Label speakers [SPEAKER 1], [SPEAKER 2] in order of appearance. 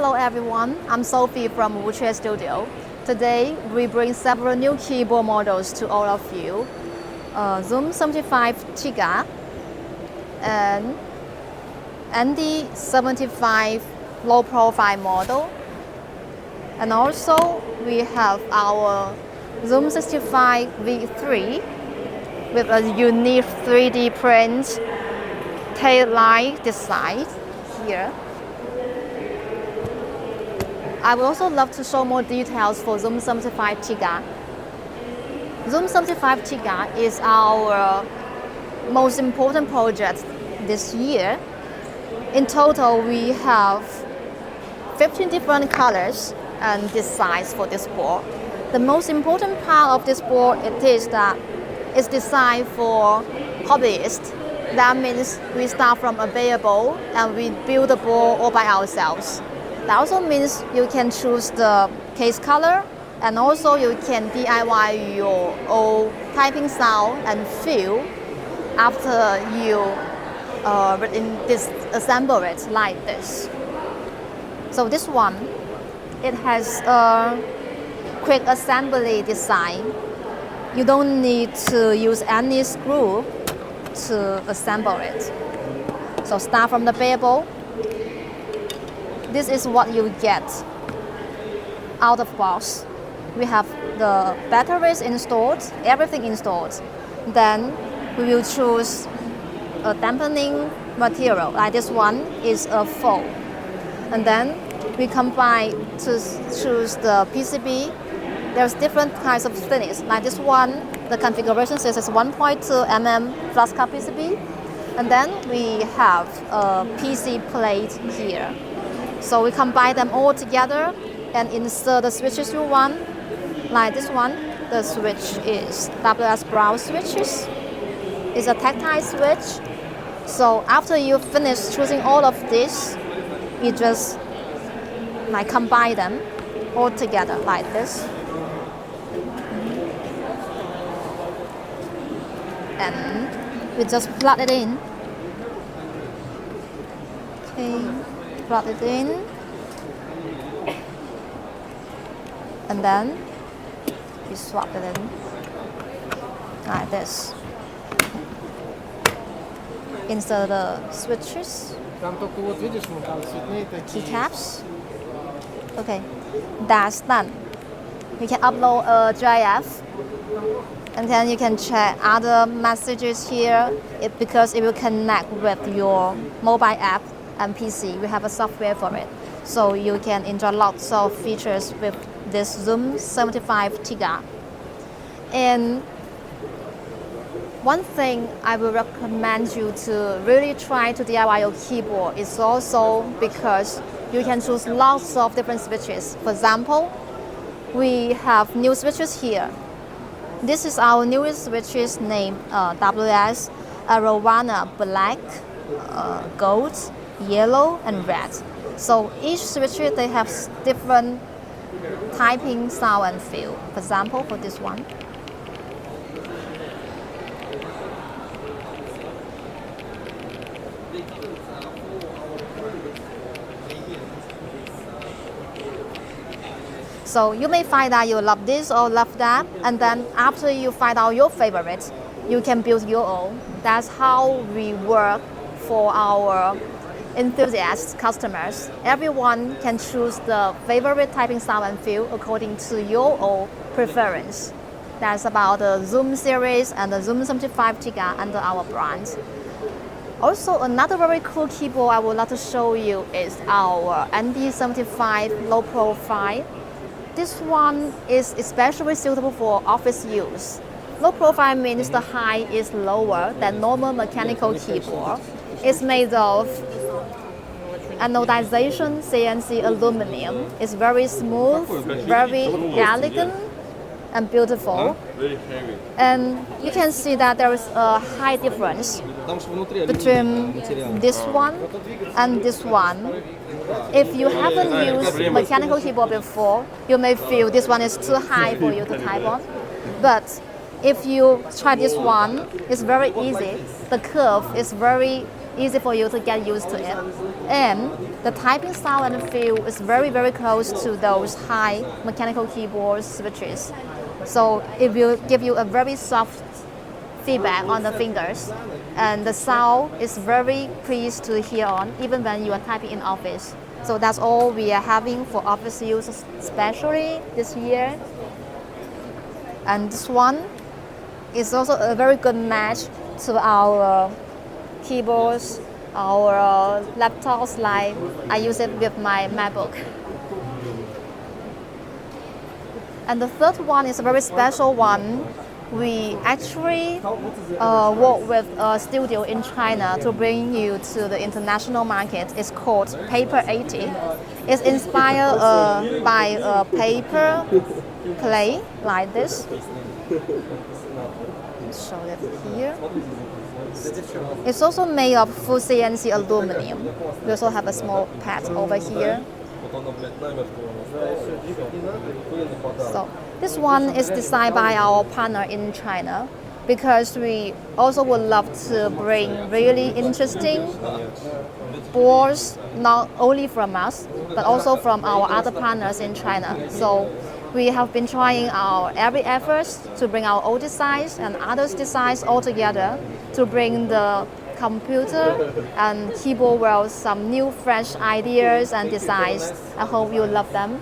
[SPEAKER 1] Hello everyone, I'm Sophie from Wuche Studio. Today we bring several new keyboard models to all of you. Zoom 75 Tiga and ND75 low profile model. And also we have our Zoom 65 V3 with a unique 3D print tail light design here. I would also love to show more details for Zoom 75 Tiga. Zoom 75 Tiga is our most important project this year. In total, we have 15 different colors and designs for this board. The most important part of this board is that it's designed for hobbyists. That means we start from available and we build the board all by ourselves. That also means you can choose the case color and also you can DIY your own typing sound and feel after you disassemble it like this. So this one, it has a quick assembly design. You don't need to use any screw to assemble it. So start from the bezel. This is what you get out of box. We have the batteries installed, everything installed. Then we will choose a dampening material, like this one is a foam. And then we combine to choose the PCB. There's different kinds of thickness, like this one, the configuration says it's 1.2 mm flux cut PCB. And then we have a PC plate here. So we combine them all together and insert the switches you want. Like this one, the switch is WS Brown switches. It's a tactile switch. So after you finish choosing all of this, you just combine them all together like this. And we just plug it in. Okay. Plug it in, and then you swap it in like this. Insert the switches, keycaps. Okay, that's done. You can upload a GIF, and then you can check other messages here because it will connect with your mobile app and PC. We have a software for it. So you can enjoy lots of features with this Zoom 75 Tiga. And one thing I will recommend you to really try to DIY your keyboard is also because you can choose lots of different switches. For example, we have new switches here. This is our newest switches named WS Arowana Black, Gold, Yellow and red. So each switch they have different typing sound and feel. For example, for this one. So you may find that you love this or love that, and then after you find out your favorite, you can build your own. That's how we work for our enthusiast customers. Everyone can choose the favorite typing sound and feel according to your own preference. That's about the Zoom series and the Zoom 75 Tiga under our brand. Also, another very cool keyboard I would like to show you is our ND75 low profile. This one is especially suitable for office use. Low profile means the height is lower than normal mechanical keyboard. It's made of anodization CNC aluminum. It's very smooth, very elegant and beautiful. And you can see that there is a high difference between this one and this one. If you haven't used mechanical keyboard before, you may feel this one is too high for you to type on. But If you try this one, it's very easy. The curve is very easy for you to get used to it. And the typing sound and feel is very, very close to those high mechanical keyboard switches. So it will give you a very soft feedback on the fingers. And the sound is very pleased to hear on, even when you are typing in office. So that's all we are having for office use, especially this year. And this one is also a very good match to our keyboards, our laptops, like I use it with my MacBook. And the third one is a very special one. We actually work with a studio in China to bring you to the international market. It's called Paper 80. It's inspired by a paper play like this. Show it here. It's also made of full CNC aluminum. We also have a small pad over here. So this one is designed by our partner in China because we also would love to bring really interesting boards not only from us but also from our other partners in China. So we have been trying our every efforts to bring our old designs and others designs all together to bring the computer and keyboard world some new fresh ideas and designs. I hope you love them.